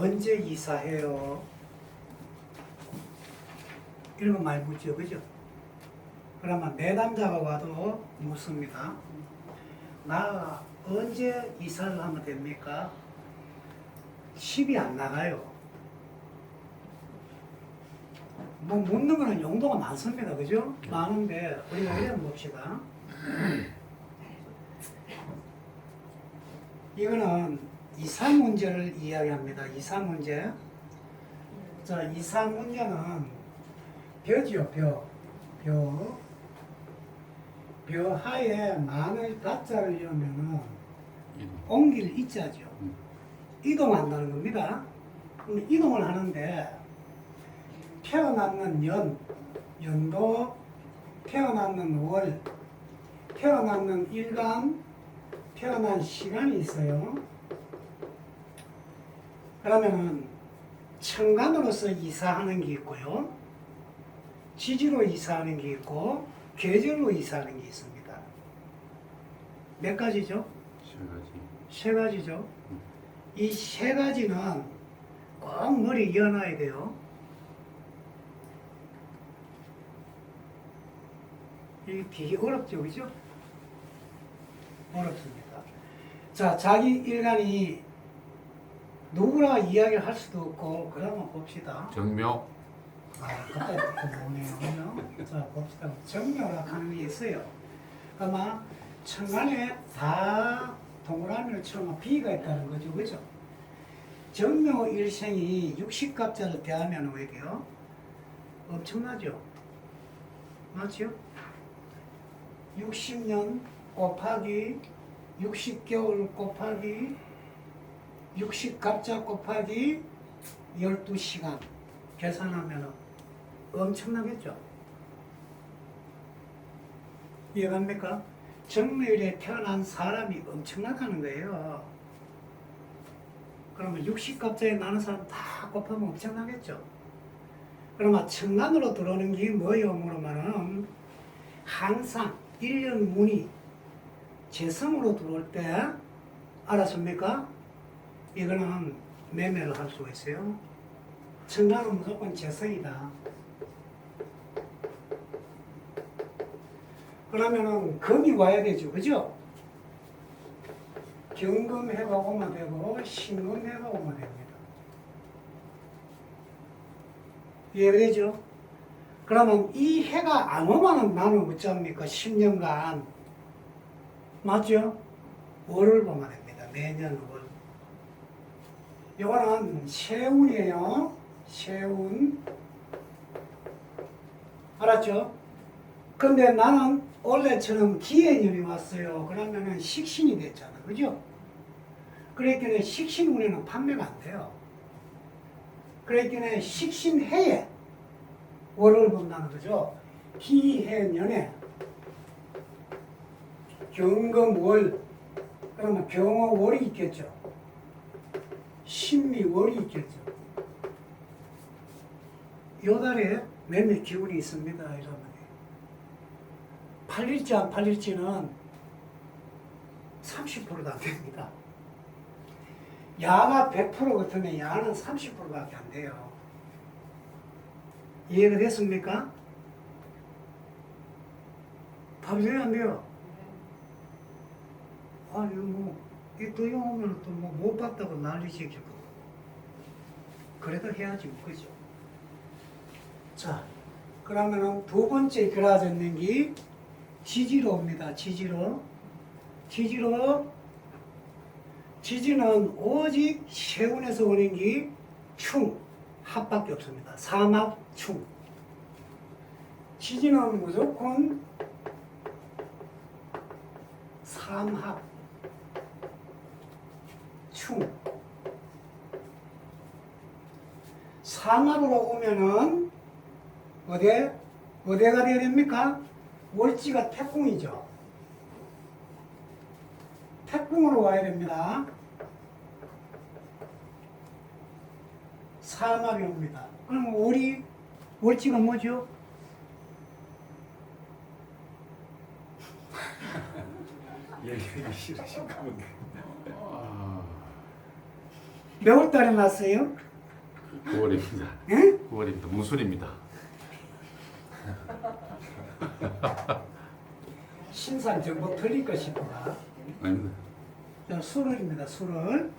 언제 이사해요? 이런 거 많이 묻죠, 그죠? 그러면 내담자가 와도 묻습니다. 나 언제 이사를 하면 됩니까? 10이 안 나가요. 뭐 묻는 거는 용도가 많습니다, 그죠? 많은데 우리가 이름 봅시다. 이거는 이사 문제를 이야기합니다. 이사 문제. 자, 이사 문제는 벼지요, 벼. 벼 하에 만을 가짜를 넣으면은 옮길 이자죠. 이동한다는 겁니다. 그럼 이동을 하는데 태어났는 연도, 태어났는 월, 태어났는 일간, 태어난 시간이 있어요. 그러면은 천간으로서 이사하는 게 있고요. 지지로 이사하는 게 있고 계절로 이사하는 게 있습니다. 몇 가지죠? 세 가지죠. 이 세 가지는 꼭 머리에 이어놔야 돼요. 이게 되게 어렵죠, 그죠? 어렵습니다. 자, 자기 일간이 누구나 이야기를 할 수도 없고, 그러면 봅시다. 정묘. 갑자기 나오네요. 자, 봅시다. 정묘라 하는 게 있어요. 아마 천간에 다 동그라미를 치면 비가 있다는 거죠, 그죠? 정묘 일생이 60갑자를 대하면 왜 돼요? 엄청나죠? 맞죠? 60년 곱하기 60개월 곱하기 60갑자 곱하기 12시간 계산하면 엄청나겠죠? 이해갑니까? 정묘일에 태어난 사람이 엄청나다는 거예요. 그러면 60갑자에 나는 사람 다 곱하면 엄청나겠죠? 그러면 천간으로 들어오는 게 뭐예요? 물으면은 항상 1년 문이 재성으로 들어올 때 알았습니까? 이거는 매매를 할 수가 있어요. 천간은 무조건 재성이다. 그러면은 금이 와야 되죠, 그죠? 경금 해보고만 되고 신금 해보고만 됩니다. 이해되죠? 그러면 이 해가 안 오면은 나는 어쩝니까? 10년간 맞죠? 월을 보면 됩니다. 매년 월. 이거는 세운이에요. 세운. 알았죠? 근데 나는 원래처럼 기해년이 왔어요. 그러면은 식신이 됐잖아. 그죠? 그랬기 식신운에는 판매가 안 돼요. 그랬기 식신해에 월을 본다는 거죠. 기해년에 경금월, 그러면 경어월이 있겠죠. 신미월이 있겠죠. 요 달에 몇몇 기운이 있습니다. 이러면 팔릴지 안 팔릴지는 30%도 안 됩니다. 야가 100% 같으면 야는 30%밖에 안 돼요. 이해가 됐습니까? 답이 왜 안 돼요? 아니 이 도용 오면 또 못 봤다고 난리치고 그래도 해야지 뭐, 그죠? 자, 그러면은 두 번째 그려졌는 게 지지로 옵니다. 지지로. 지지는 오직 세운에서 오는 게 충, 합밖에 없습니다. 삼합, 충. 지지는 무조건 삼합, 충. 삼합으로 오면은 어디가 되어야 됩니까? 월지가 태궁이죠. 태궁으로 와야 됩니다. 삼합이 옵니다. 그럼 월지가 뭐죠? 얘기하기 싫으신가 본데. 몇 달에 났어요? 9월입니다. 예? 9월입니다. 무술입니다. 신상 정보 틀릴 것입니다. 아닙니다. 자, 수를입니다. 수를.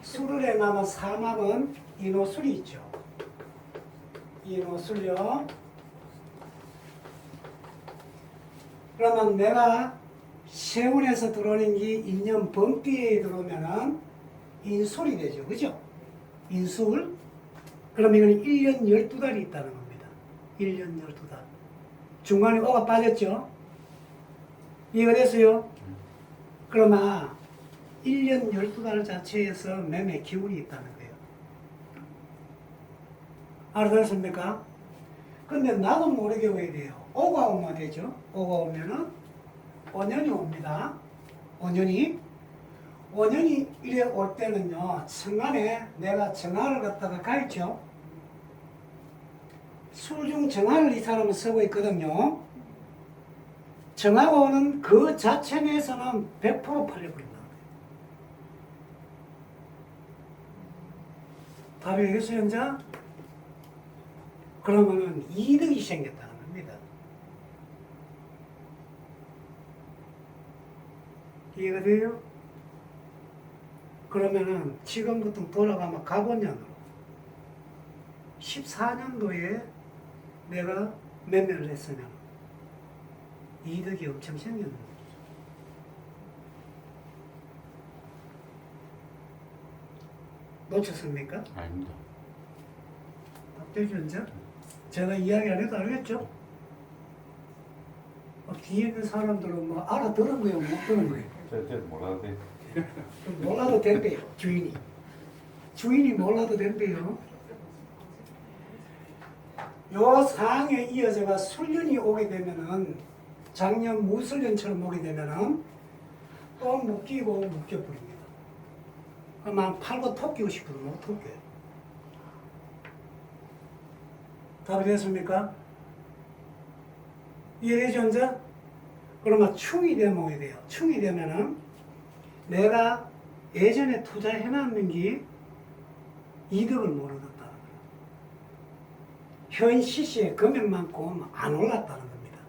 수를에 남은 사막은 인호술이 있죠. 인호술요. 그러면 내가 세운에서 들어오는 게 인년 범띠에 들어오면은 인술이 되죠. 그죠? 인술. 그럼 이거는 1년 12달이 있다는 겁니다. 1년 12달. 중간에 오가 빠졌죠? 이해가 됐어요? 그러나 1년 12달 자체에서 매매 기운이 있다는 거예요. 알아들었습니까? 근데 나도 모르게 왜 돼요? 오가 오면 되죠? 오가 오면은 5년이 옵니다. 5년이 이래 올 때는요, 천간에 내가 정화를 갖다가 가르쳐. 술중 정화를 이 사람은 쓰고 있거든요. 정화가 오는 그 자체 내에서는 100% 팔려버린다. 답이 되겠어요, 현재? 그러면은 이득이 생겼다는 겁니다. 이해가 돼요? 그러면은 지금부터 돌아가면 가본년으로 14년도에 내가 매매를 했으면 이득이 엄청 생겼는 거죠. 놓쳤습니까? 아닙니다. 되죠, 이제? 제가 이야기 안 해도 알겠죠? 뒤에 있는 사람들은 뭐 알아들은 거예요, 못 들은 거예요? 저 몰라도 돼. 몰라도 된대요, 주인이. 주인이 몰라도 된대요. 요 상황에 이어져가 술년이 오게 되면은, 작년 무술년처럼 오게 되면은, 또 묶이고 묶여버립니다. 그러면 팔고 토끼고 싶어도 못 토껴요. 답이 됐습니까? 이해되죠, 이제? 그러면 충이 되면 오게 돼요. 충이 되면은, 내가 예전에 투자해놨는 게 이득을 못 얻었다는 거예요. 현 시시에 금액만큼 안 올랐다는 겁니다.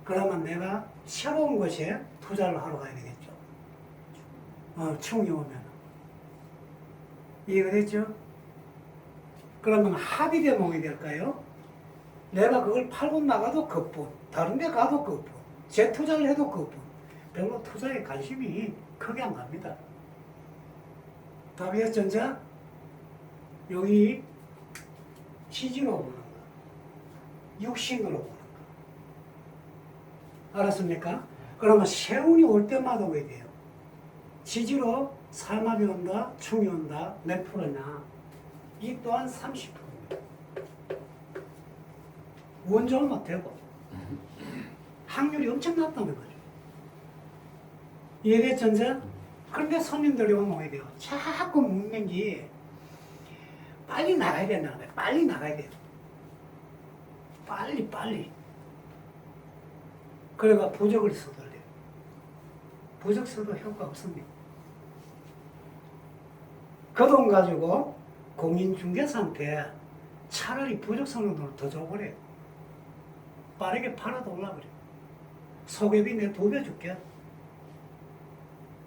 그러면 내가 새로운 곳에 투자를 하러 가야 되겠죠. 충이 오면. 이해가 됐죠? 그러면 합의되면 오게 될까요? 내가 그걸 팔고 나가도 그뿐, 다른 데 가도 그뿐, 재투자를 해도 그뿐. 별로 투자에 관심이 크게 안 갑니다. 답이었죠, 전자? 여기 지지로 보는 거, 육신으로 보는 거. 알았습니까? 그러면 세운이 올 때마다 왜 돼요? 지지로 삼합이 온다, 충이 온다, 몇 프로냐? 이 또한 30%입니다. 원조는 되고 확률이 엄청 낮다는 거죠. 이해됐죠, 이제? 그런데 손님들이 오면 오게 돼요. 자꾸 묻는 게 빨리 나가야 된다는 거예요. 빨리 나가야 돼요. 빨리. 그래가 부적을 써달래요. 부적 써도 효과 없습니다. 그 돈 가지고 공인중개사한테 차라리 부적 쓰는 돈을 더 줘버려요. 빠르게 팔아도 올라버려요. 소개비 내 2배 줄게.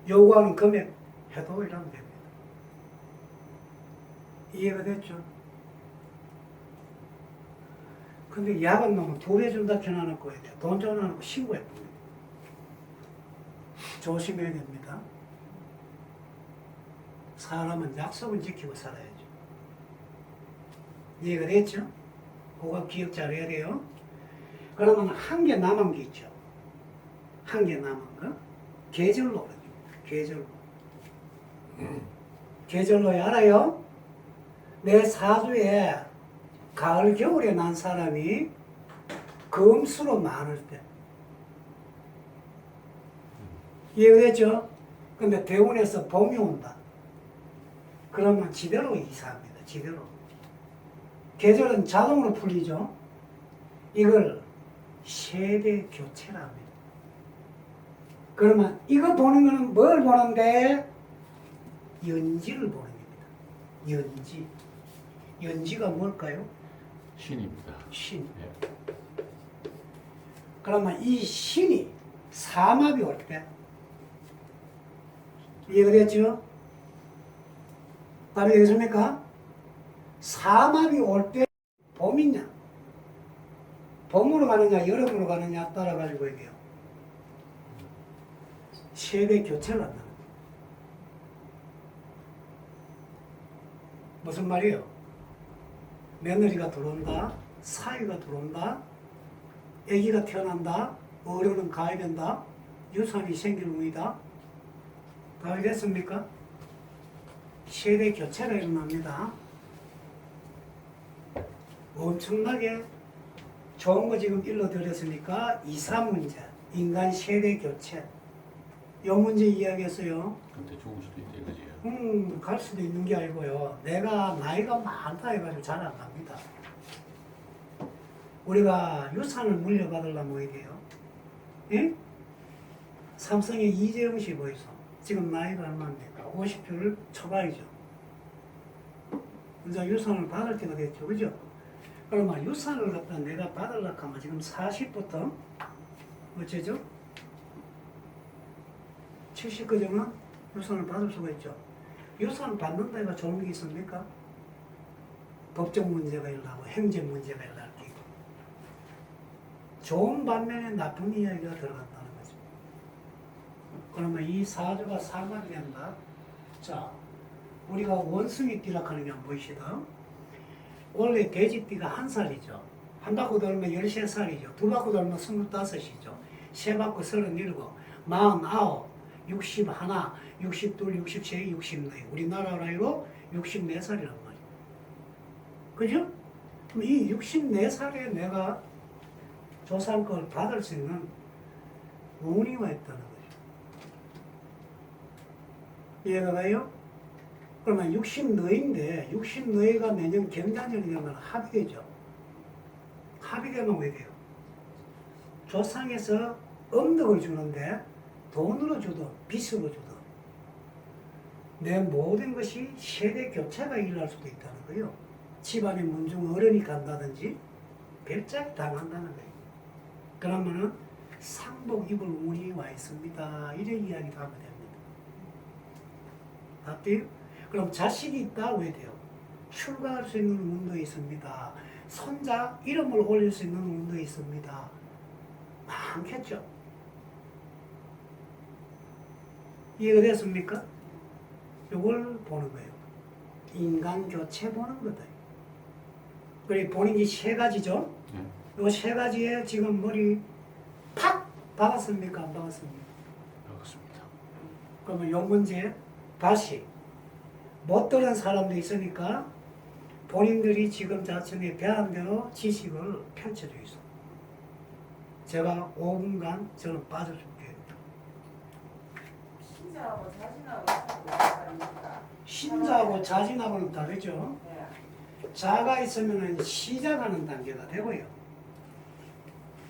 요구하는 금액 해도 이러면 됩니다. 이해가 됐죠? 근데 야간 놈은 2배 준다 해놔놓고 해야 돼요. 돈 줘놔놓고 신고해봅니다. 조심해야 됩니다. 사람은 약속을 지키고 살아야죠. 이해가 됐죠? 그거 기억 잘 해야 돼요. 그러면 한 개 남은 게 있죠. 한 개 남은 거. 계절로 그러죠. 계절로. 계절로 알아요? 내 사주에 가을, 겨울에 난 사람이 금수로 많을 때. 이해됐죠? 근데 대운에서 봄이 온다. 그러면 지대로 이사합니다. 지대로. 계절은 자동으로 풀리죠. 이걸 세대 교체라 합니다. 그러면 이거 보는 거는 뭘 보는데? 연지를 보는 겁니다. 연지. 연지가 뭘까요? 신입니다. 신. 예. 그러면 이 신이 삼합이 올 때, 이해가 됐죠? 답이 되겠습니까? 삼합이 올 때 봄이냐, 봄으로 가느냐, 여름으로 가느냐 따라가지고 이게요. 세대 교체를 한다는 거예요. 무슨 말이에요? 며느리가 들어온다, 사위가 들어온다, 아기가 태어난다, 어른은 가야 된다, 유산이 생길 운이다. 다 알겠습니까? 세대 교체가 일어납니다. 엄청나게 좋은 거 지금 일러드렸으니까 2, 3문제, 인간 세대 교체. 요 문제 이야기했어요. 근데 죽을 수도 있대, 그지? 갈 수도 있는 게 아니고요. 내가 나이가 많다 해가지고 잘 안 갑니다. 우리가 유산을 물려받으려면 어떻게 해요? 예? 삼성의 이재용 씨 보이소. 지금 나이가 얼마입니까? 50줄 초반이죠. 이제 유산을 받을 때가 됐죠. 그죠? 그러면 유산을 갖다 내가 받으려고 하면 지금 40부터 어쩌죠? 70까지는 유산을 받을 수가 있죠. 유산을 받는 데가 좋은 게 있습니까? 법적 문제가 일어나고 행정 문제가 일어날 게 있고 좋은 반면에 나쁜 이야기가 들어간다는 거죠. 그러면 이 사주가 삼합이 된다. 자, 우리가 원숭이 띠라 하는 게 보이시다. 원래 돼지띠가 한 살이죠. 한 바퀴 돌면 13살이죠. 두 바퀴 돌면 25이죠. 세 바퀴 37, 49, 61, 62, 63, 64. 우리나라 나이로 64살이란 말이에요. 그죠? 그럼 이 64살에 내가 조상걸 받을 수 있는 운이 와 있다는 거죠. 이해가 가요? 그러면 60너인데 60너이가 내년 경자년이 되면 합의되죠. 합의되면 왜 돼요? 조상에서 음덕을 주는데 돈으로 주든 빚으로 주든 내 모든 것이 세대 교체가 일어날 수도 있다는 거예요. 집안의 문중 어른이 간다든지 별장이 당한다는 거예요. 그러면은 상복 입을 운이 와 있습니다. 이런 이야기도 하면 됩니다. 답돼요? 그럼 자식이 있다 왜 돼요? 출가할 수 있는 운도 있습니다. 손자 이름을 올릴 수 있는 운도 있습니다. 많겠죠? 이해가 됐습니까? 이걸 보는 거예요. 인간 교체 보는 거다. 그래 보는 게 세 가지죠? 이 세 가지에 지금 머리 팍 박았습니까? 안 박았습니까? 반갑습니다. 그러면 요 문제 다시 못 들은 사람도 있으니까 본인들이 지금 자신의 배운 대로 지식을 펼쳐져 있어. 제가 5분간 저는 빠져줄게요. 신자하고 자신하고 다릅니까? 신자하고 자진하고는 다르죠. 네. 자가 있으면 시작하는 단계가 되고요.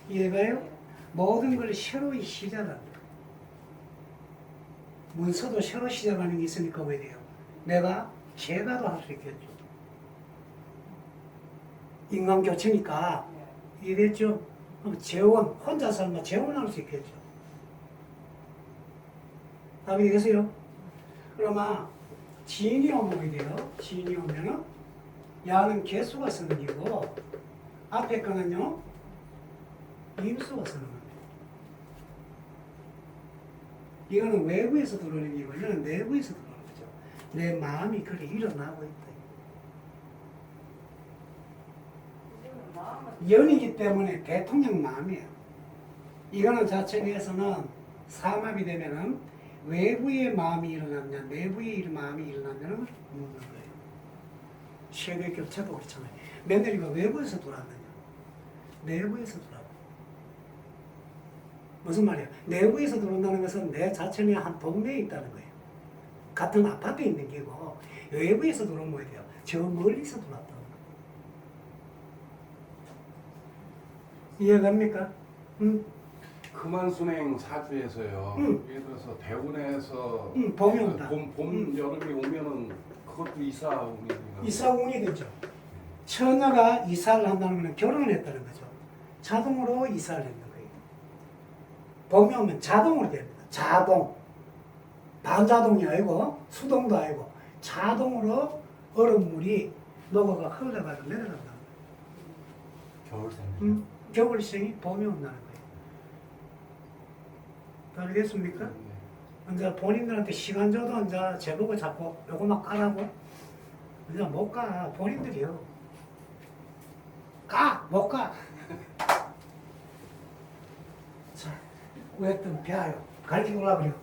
이해가요? 모든 걸 새로이 시작한다. 문서도 새로 시작하는 게 있으니까 왜 돼요? 내가 제가도 할 수 있겠죠. 인간교체니까 이해됐죠? 그럼 재원, 혼자 살면 재원할 수 있겠죠. 답이 되겠어요? 그러면 지인이 오면 어떻게 돼요? 지인이 오면은 야는 개수가 쓰는 기고 앞에 거는요 임수가 쓰는 겁니다. 이거는 외부에서 들어오는 기고 이거는 내부에서 들어오는 거죠. 내 마음이 그렇게 일어나고 있다. 연이기 때문에 대통령 마음이에요. 이거는 자체에서는 삼합이 되면은 외부의 마음이 일어났냐, 내부의 마음이 일어났냐는 묻는 거예요. 세대 교체도 그렇잖아요. 며느리가 외부에서 들어왔느냐, 내부에서 들어왔고. 무슨 말이야? 내부에서 들어온다는 것은 내 자체의 한 동네에 있다는 거예요. 같은 아파트에 있는 게고, 외부에서 들어오면 뭐예요? 저 멀리서 들어왔다는 거예요. 이해갑니까? 금환순행 사주에서요. 응. 예를 들어서 대운에서 응, 봄이 온다. 봄 여름이 오면은 그것도 이사운이 이사운이 되죠. 처녀가 이사를 한다는 건 결혼을 했다는 거죠. 자동으로 이사를 했는 거예요. 봄이 오면 자동으로 됩니다. 자동. 반자동이 아니고 수동도 아니고 자동으로 얼음물이 녹아가 흘러가서 내려간다. 겨울샘. 겨울생이 봄이 온다는 거예요. 알겠습니까? 이제 본인들한테 시간 줘도 이제 제보고 자꾸 요거만 까라고 이제 못 가. 본인들이요. 가! 못 가! 자, 왜 했던 배아요. 가르치고 오라 그래요.